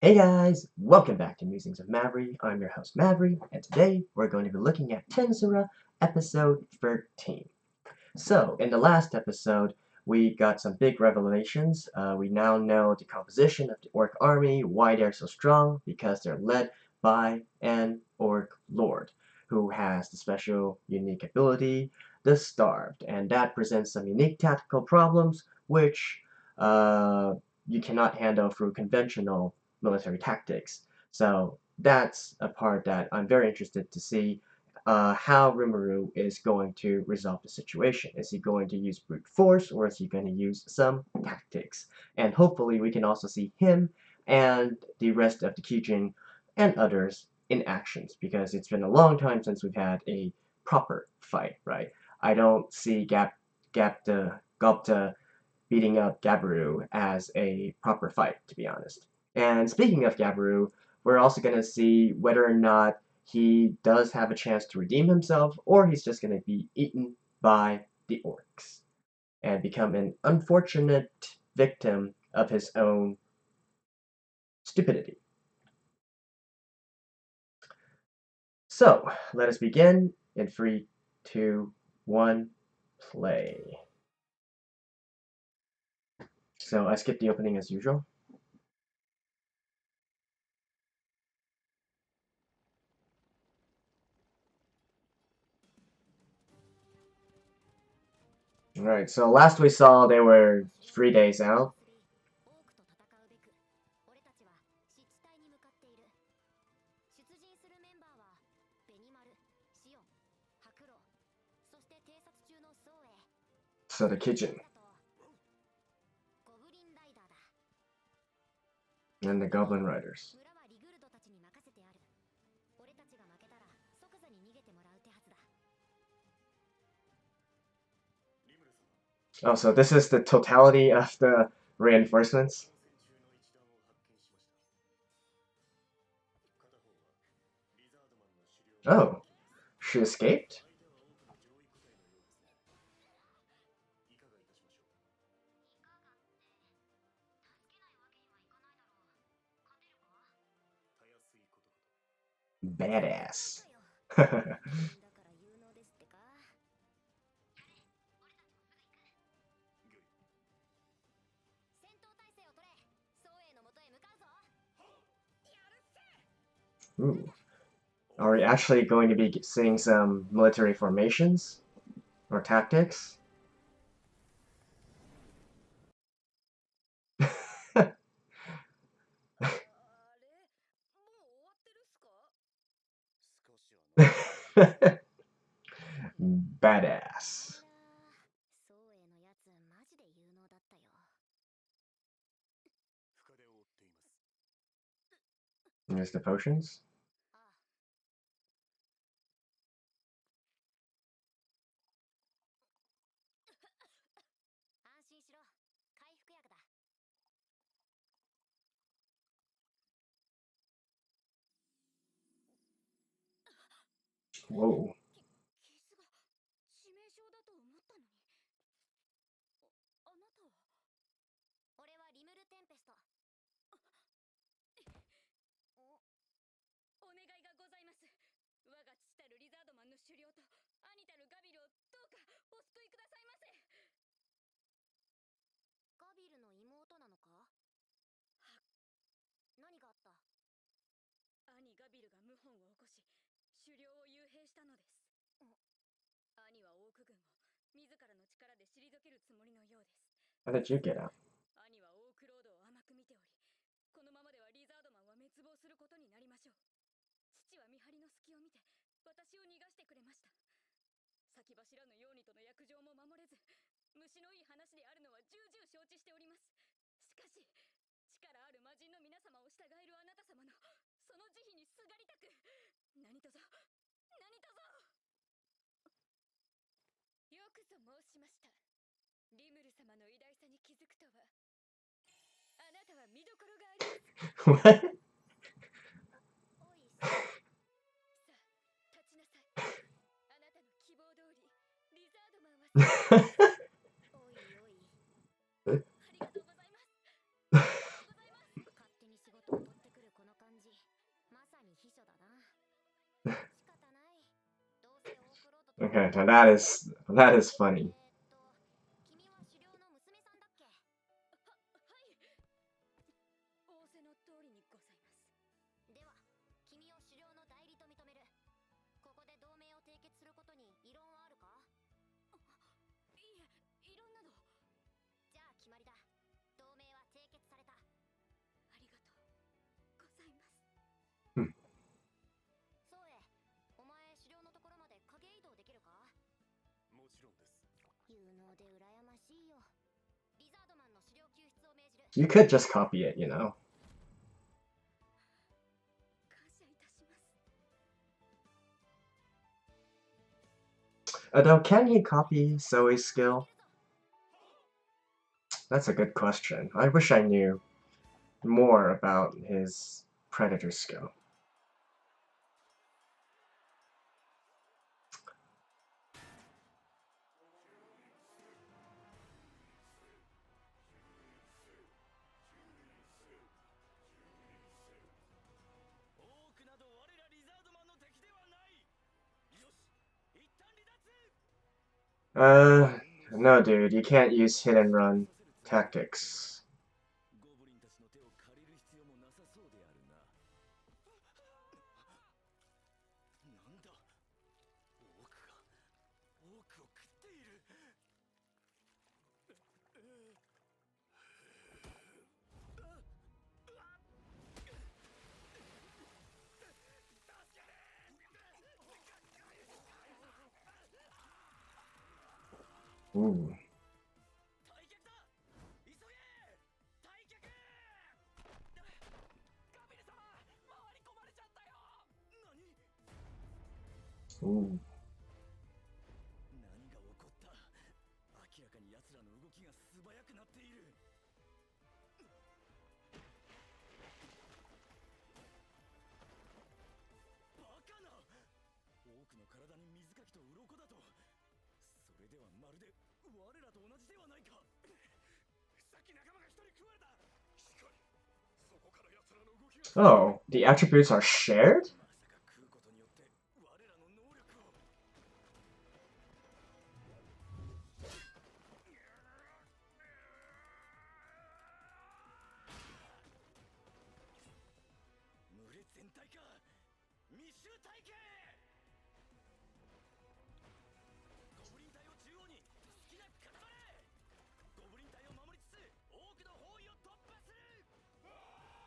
Hey guys, welcome back to Musings of Mavri. I'm your host Mavri, and today we're going to be looking at Tensei episode 13. So, in the last episode, we got some big revelations. We now know the composition of the Orc army, why they're so strong, because they're led by an Orc Lord, who has the special, unique ability, the Starved, and that presents some unique tactical problems, which you cannot handle through conventional military tactics. So that's a part that I'm very interested to see how Rimuru is going to resolve the situation. Is he going to use brute force or is he going to use some tactics? And hopefully we can also see him and the rest of the Kijin and others in actions, because it's been a long time since we've had a proper fight, right? I don't see Gupta beating up Gabiru as a proper fight, to be honest. And speaking of Gabiru, we're also going to see whether or not he does have a chance to redeem himself, or he's just going to be eaten by the orcs and become an unfortunate victim of his own stupidity. So, let us begin in 3, 2, 1, play. So, I skipped the opening as usual. Alright, so last we saw they were 3 days out. So the kitchen. And the Goblin Riders. Oh, so this is the totality of the reinforcements? Oh, she escaped? Badass. Ooh. Are we actually going to be seeing some military formations? Or tactics? Badass. There's the potions. Whoa. How did you get out? What? Okay, now that is funny. Hmm. You could just copy it, you know. Although, can he copy Zoe's skill? That's a good question. I wish I knew more about his predator skill. No dude, you can't use hit and run tactics. Ooh. Ooh. Oh, the attributes are shared?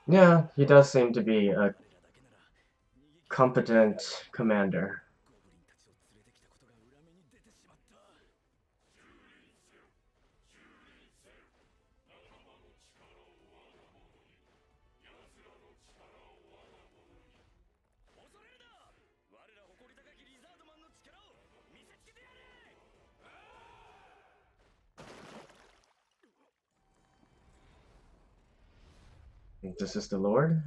Yeah, he does seem to be a competent commander. This is the Lord?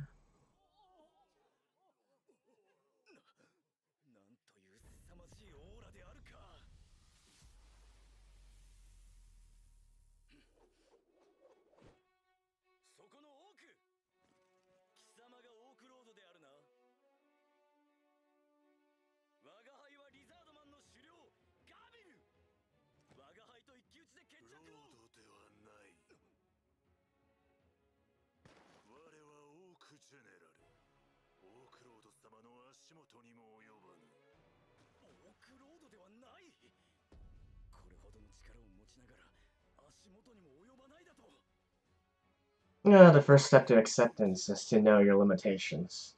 Yeah, the first step to acceptance is to know your limitations.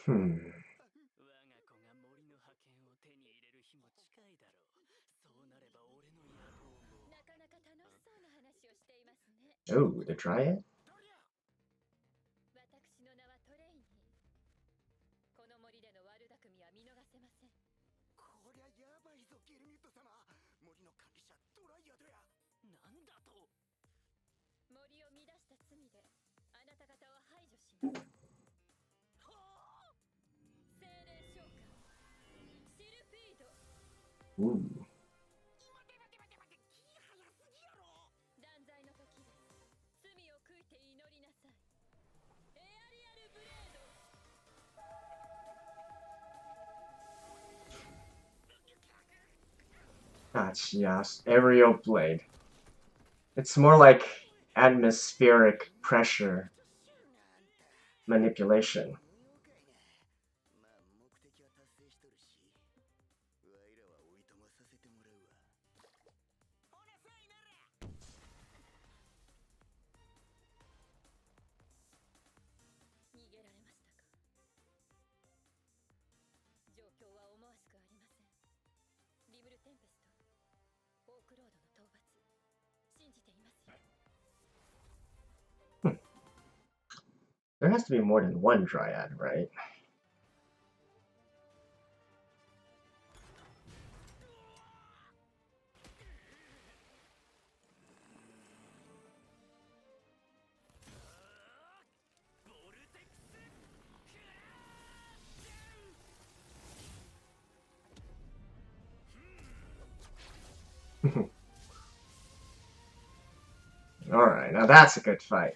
Hmm. Oh, the Dryad? 森の管理者ドライアドや。なんだと。森を乱した罪であなた方を排除します。精霊召喚シルフィード。待て気早すぎやろ。断罪の時です。罪を悔いて祈りなさい。エアリアルブレード。Yes, aerial blade. It's more like atmospheric pressure manipulation. There has to be more than one dryad, right? Alright, now that's a good fight.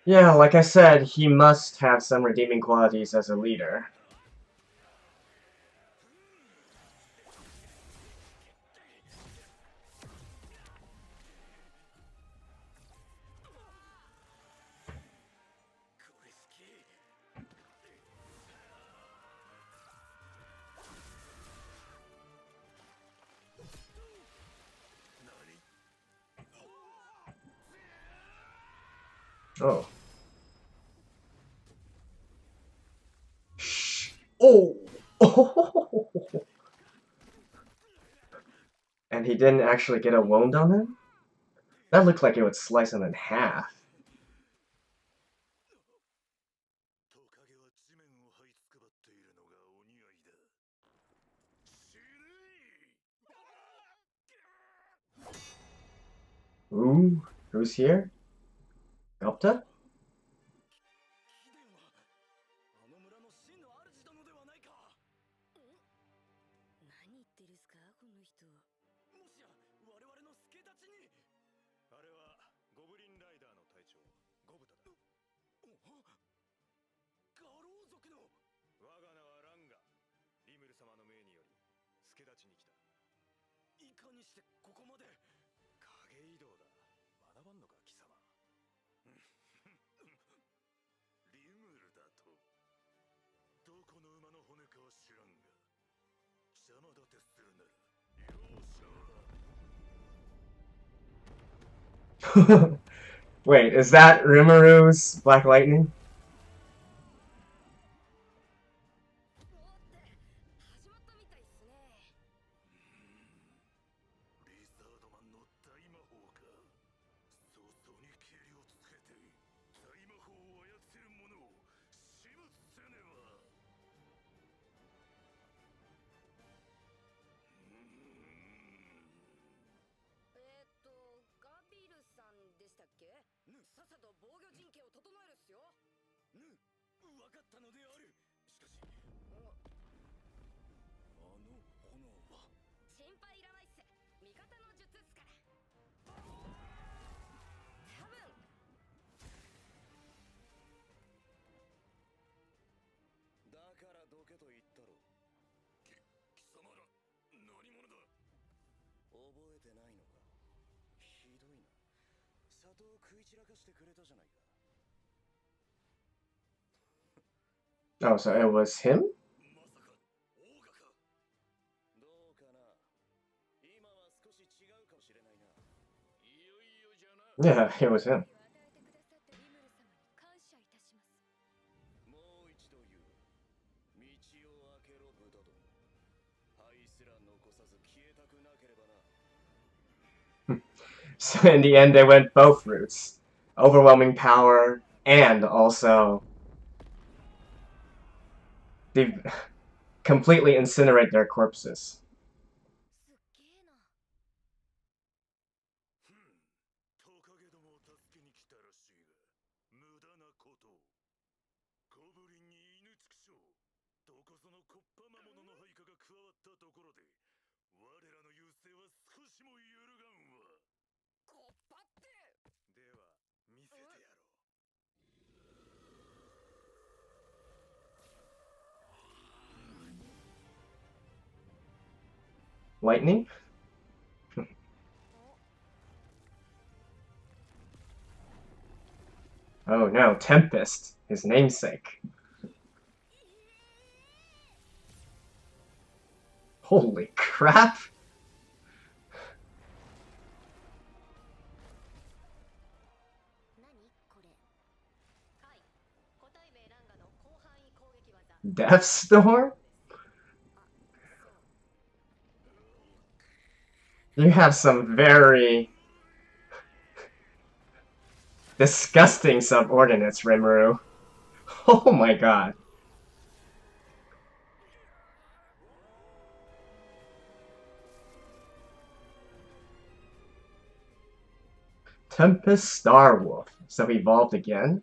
Yeah, like I said, he must have some redeeming qualities as a leader. Oh. Shh. Oh! And he didn't actually get a wound on him? That looked like it would slice him in half. Ooh, who's here? Datta? Wait, is that Rimuru Black Lightning? Oh, so it was him? Yeah, it was him. So in the end, they went both routes. Overwhelming power, and also they completely incinerate their corpses. Lightning? Oh no, Tempest, his namesake. Holy crap! Deathstorm? You have some very disgusting subordinates, Rimuru. Oh my god. Tempest Starwolf. So evolved again?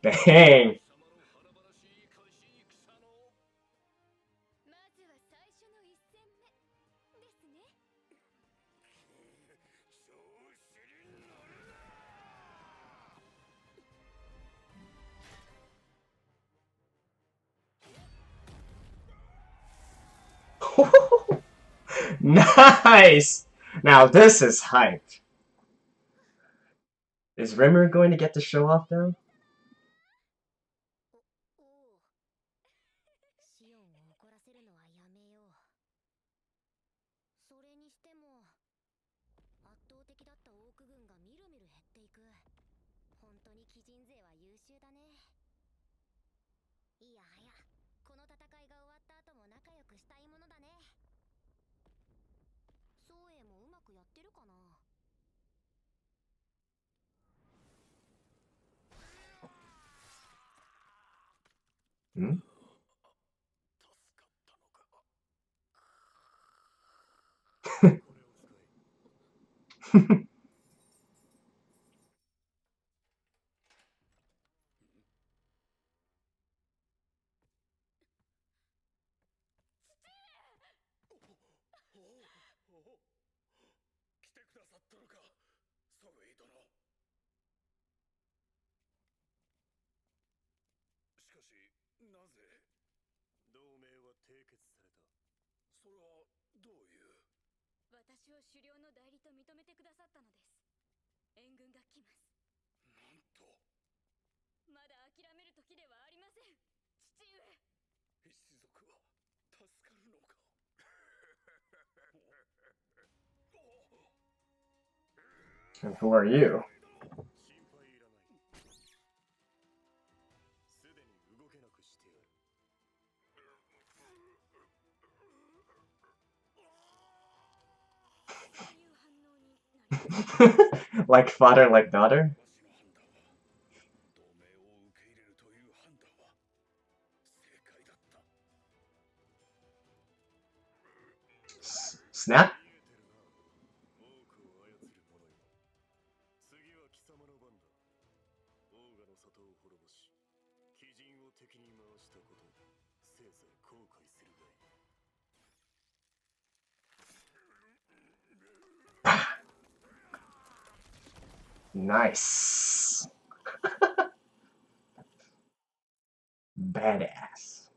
Dang. Nice! Now this is hype. Is Rimmer going to get to show off though? Hmm? And who are you? Like father, like daughter? Snap? に回したこと、せいぜい後悔するがいい。Nice. Badass.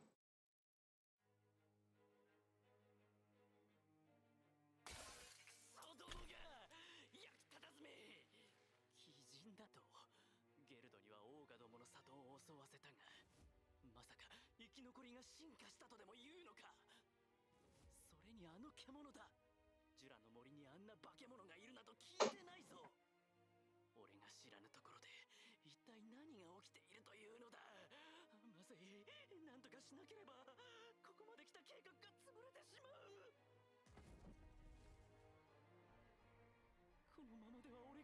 クソどもが役立たずめ。鬼人だと。ゲルドにはオーガどもの里を襲わせたが、まさか生き残りが進化したとでも言うのか。それにあの獣だ。ジュラの森にあんな化け物がいるなど聞いてないぞ。俺が知らぬところで一体何が起きているというのだ。まずい、なんとかしなければ。ここまで来た計画が潰れてしまう。このままでは俺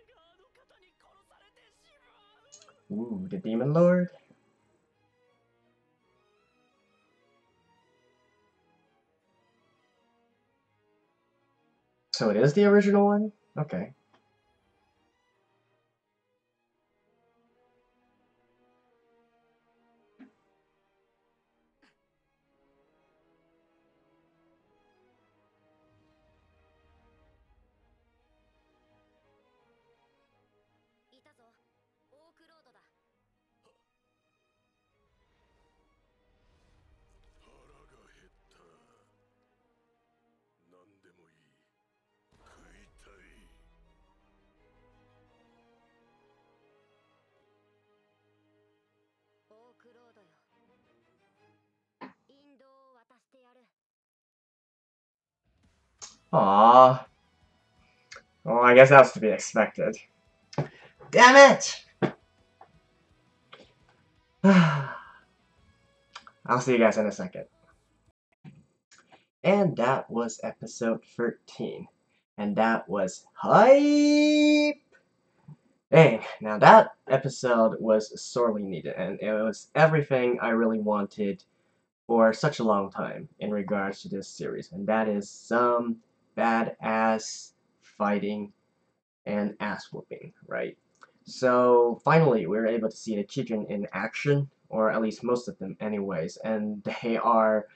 があの方に殺されてしまう。 Ooh, the Demon Lord. So it is the original one? Okay. Aww. Well, I guess that was to be expected. Damn it! I'll see you guys in a second. And that was episode 13. And that was hype! Dang, now that episode was sorely needed, and it was everything I really wanted for such a long time in regards to this series, and that is some badass fighting and ass whooping, right? So finally, we were able to see the Kijin in action, or at least most of them anyways, and they are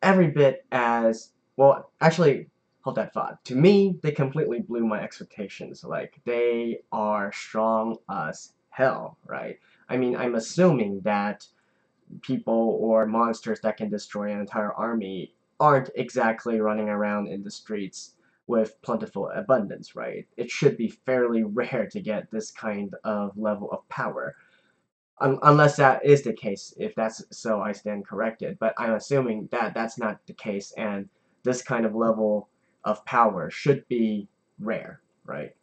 every bit as, well, actually, hold that thought. To me, they completely blew my expectations. Like, they are strong as hell, right? I mean, I'm assuming that people or monsters that can destroy an entire army aren't exactly running around in the streets with plentiful abundance, right? It should be fairly rare to get this kind of level of power. Unless that is the case. If that's so, I stand corrected. But I'm assuming that that's not the case, and this kind of level of power should be rare, right?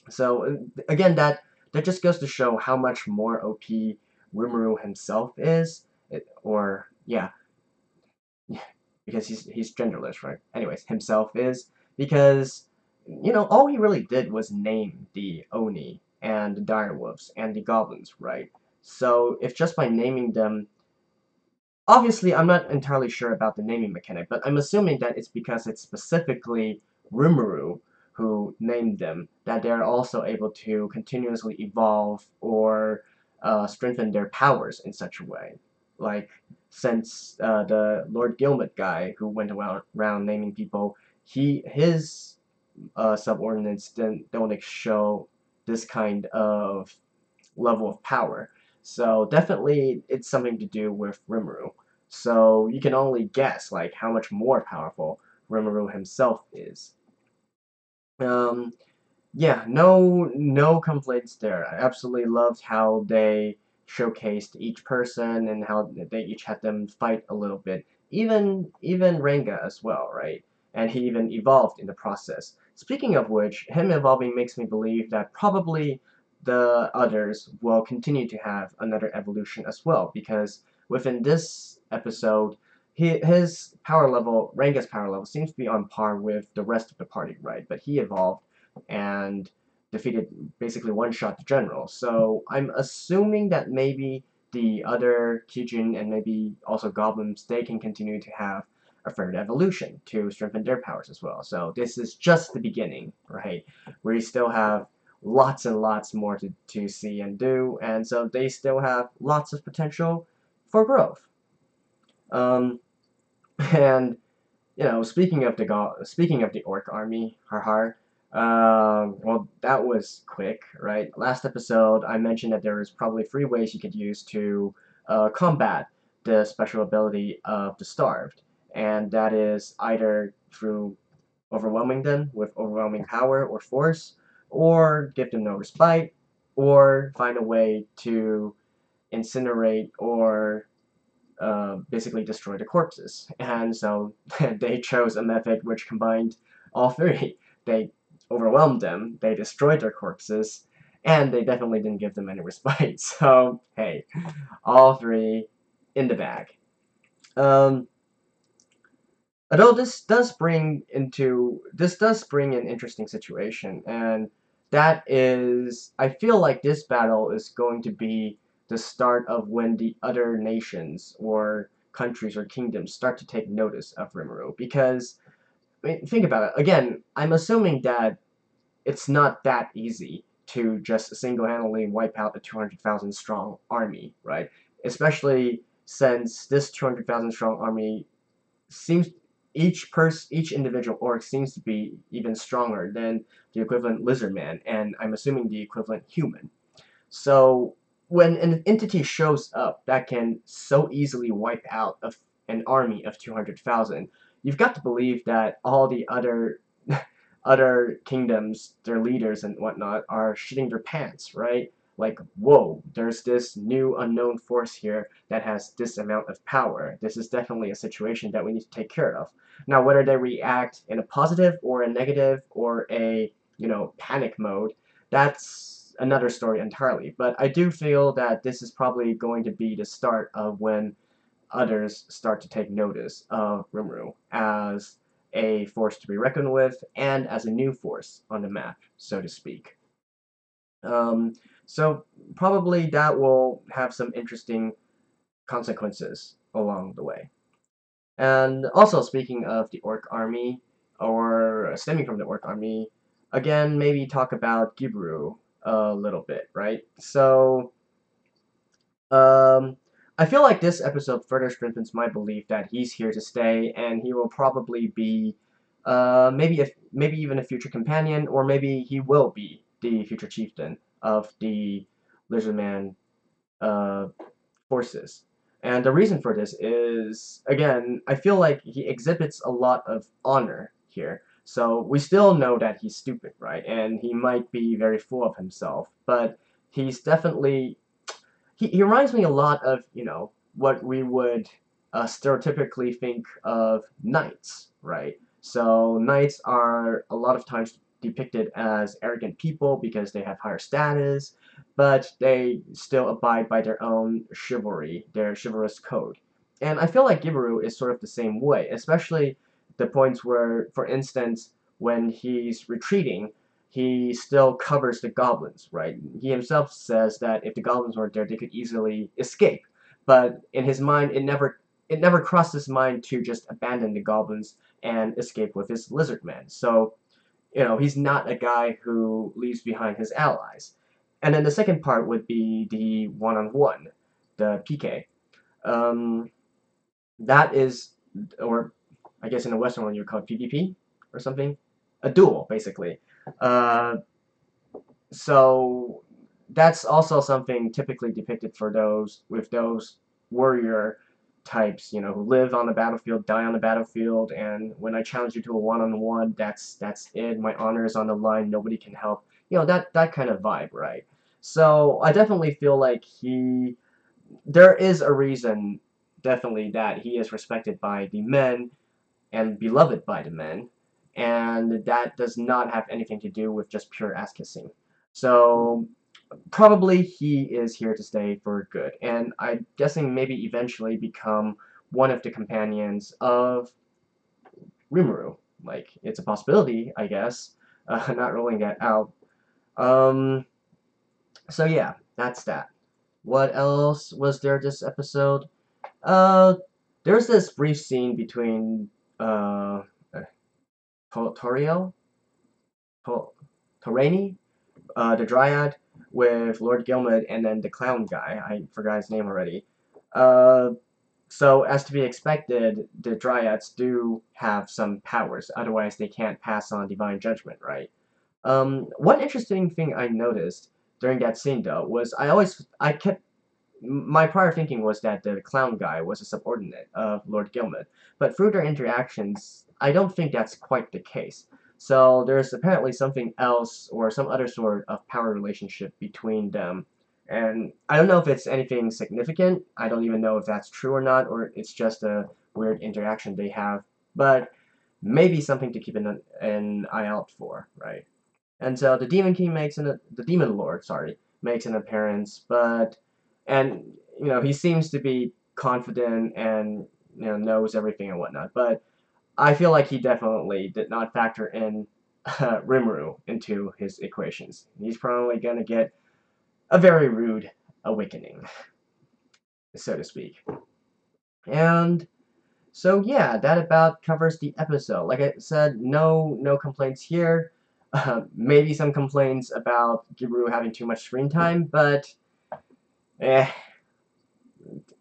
So again, that just goes to show how much more OP Rimuru himself is, because he's genderless, right? Anyways, himself is, because all he really did was name the Oni and the direwolves and the goblins, right? So if just by naming them, obviously I'm not entirely sure about the naming mechanic, but I'm assuming that it's because it's specifically Rimuru who named them, that they're also able to continuously evolve or strengthen their powers in such a way. Like, since the Lord Gilmet guy who went around naming people, his subordinates don't show this kind of level of power. So definitely it's something to do with Rimuru. So you can only guess like how much more powerful Rimuru himself is. Yeah, no complaints there. I absolutely loved how they showcased each person and how they each had them fight a little bit. Even Renga as well, right? And he even evolved in the process. Speaking of which, him evolving makes me believe that probably the others will continue to have another evolution as well, because within this episode, his power level, Renga's power level, seems to be on par with the rest of the party, right? But he evolved and defeated, basically one-shot the general. So I'm assuming that maybe the other Kijin and maybe also goblins, they can continue to have a third evolution to strengthen their powers as well. So this is just the beginning, right? We still have lots and lots more to see and do, and so they still have lots of potential for growth. And you know, speaking of the orc army, har. Well, that was quick, right? Last episode, I mentioned that there was probably 3 ways you could use to combat the special ability of the Starved, and that is either through overwhelming them with overwhelming power or force, or give them no respite, or find a way to incinerate or basically destroy the corpses. And so they chose a method which combined all 3. They overwhelmed them, they destroyed their corpses, and they definitely didn't give them any respite. So, hey, all 3 in the bag. Although this does bring an interesting situation, and that is, I feel like this battle is going to be the start of when the other nations or countries or kingdoms start to take notice of Rimuru. Because, I mean, think about it. Again, I'm assuming that it's not that easy to just single-handedly wipe out a 200,000 strong army, right? Especially since this 200,000 strong army seems each individual orc seems to be even stronger than the equivalent lizardman, and I'm assuming the equivalent human. So when an entity shows up that can so easily wipe out an army of 200,000, you've got to believe that all the other other kingdoms, their leaders and whatnot, are shitting their pants, right? Like, whoa, there's this new unknown force here that has this amount of power. This is definitely a situation that we need to take care of. Now, whether they react in a positive or a negative or a, you know, panic mode, that's another story entirely. But I do feel that this is probably going to be the start of when others start to take notice of Rimuru as a force to be reckoned with and as a new force on the map, so to speak. So probably that will have some interesting consequences along the way. And also, speaking of the Orc Army, or stemming from the Orc Army, again, maybe talk about Gibru a little bit, right? So, I feel like this episode further strengthens my belief that he's here to stay, and he will probably be, maybe even a future companion, or maybe he will be the future chieftain of the Lizardman forces. And the reason for this is, again, I feel like he exhibits a lot of honor here. So we still know that he's stupid, right? And he might be very full of himself, but he's definitely he reminds me a lot of, you know, what we would stereotypically think of knights, right? So knights are a lot of times depicted as arrogant people because they have higher status, but they still abide by their own chivalry, their chivalrous code. And I feel like Gibaru is sort of the same way, especially the points where, for instance, when he's retreating, he still covers the goblins, right? He himself says that if the goblins weren't there, they could easily escape. But in his mind, it never crossed his mind to just abandon the goblins and escape with his lizard men. So, you know, he's not a guy who leaves behind his allies. And then the second part would be the one-on-one, the PK. That is, or I guess in the Western one you would call it PvP or something, a duel basically. Uh, so that's also something typically depicted for those warrior types, you know, who live on the battlefield, die on the battlefield, and when I challenge you to a one-on-one, that's it. My honor is on the line. Nobody can help. You know, that kind of vibe, right? So I definitely feel like there is a reason, definitely, that he is respected by the men and beloved by the men, and that does not have anything to do with just pure ass kissing. So probably he is here to stay for good, and I'm guessing maybe eventually become one of the companions of Rimuru. Like, it's a possibility, I guess. Not ruling that out. So yeah, that's that. What else was there this episode? Uh, there's this brief scene between Toriel, Torani, the Dryad with Lord Gilmud, and then the clown guy. I forgot his name already. So, as to be expected, the Dryads do have some powers, otherwise they can't pass on divine judgment, right? One interesting thing I noticed during that scene, though, was my prior thinking was that the clown guy was a subordinate of Lord Gilmud, but through their interactions, I don't think that's quite the case. So there's apparently something else or some other sort of power relationship between them. And I don't know if it's anything significant. I don't even know if that's true or not, or it's just a weird interaction they have. But maybe something to keep an eye out for, right? And so the the Demon Lord, sorry, makes an appearance, and he seems to be confident and knows everything and whatnot. But I feel like he definitely did not factor in Rimuru into his equations. He's probably gonna get a very rude awakening, so to speak. And so yeah, that about covers the episode. Like I said, no complaints here. Maybe some complaints about Gibroo having too much screen time, but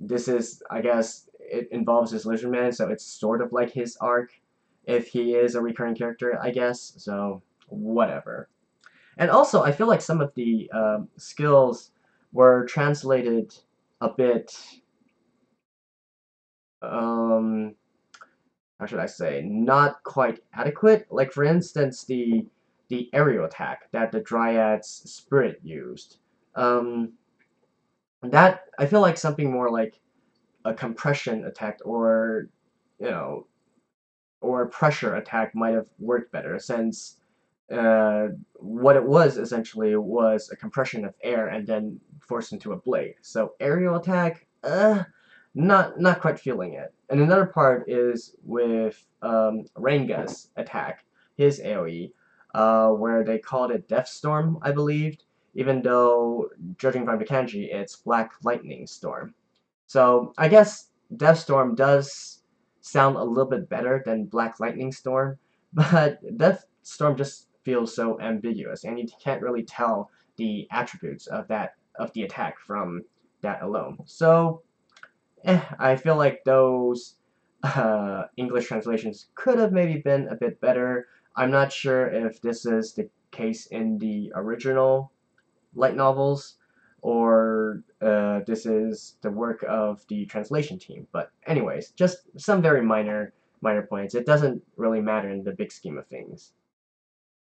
this is, I guess, it involves his lizardman, so it's sort of like his arc, if he is a recurring character, I guess. So whatever. And also, I feel like some of the skills were translated a bit. How should I say, not quite adequate. Like for instance, the aerial attack that the Dryad's spirit used. That I feel like something more like a compression attack or you know or a pressure attack might have worked better since what it was essentially was a compression of air and then forced into a blade. So aerial attack, not quite feeling it. And another part is with Renga's attack, his AoE, where they called it Death Storm, I believe, even though, judging from the kanji, it's Black Lightning Storm. So I guess Death Storm does sound a little bit better than Black Lightning Storm, but Death Storm just feels so ambiguous, and you can't really tell the attributes of the attack from that alone. So I feel like those English translations could have maybe been a bit better. I'm not sure if this is the case in the original light novels or this is the work of the translation team. But anyways, just some very minor points. It doesn't really matter in the big scheme of things.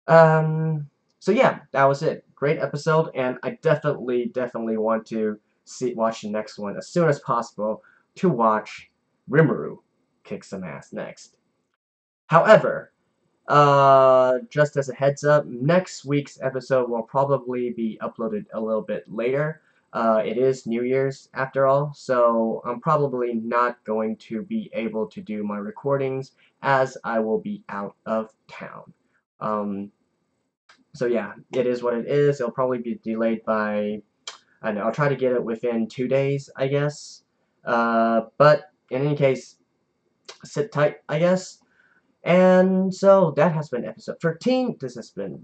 So yeah, that was it. Great episode, and I definitely want to watch the next one as soon as possible to watch Rimuru kick some ass next. However, just as a heads up, next week's episode will probably be uploaded a little bit later. It is New Year's after all, so I'm probably not going to be able to do my recordings as I will be out of town. So yeah, it is what it is. It'll probably be delayed by, I don't know, I'll try to get it within 2 days, I guess. But in any case, sit tight, I guess. And so that has been episode 13. This has been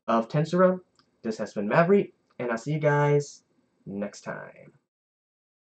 of Tensura. This has been Maverick, and I'll see you guys next time.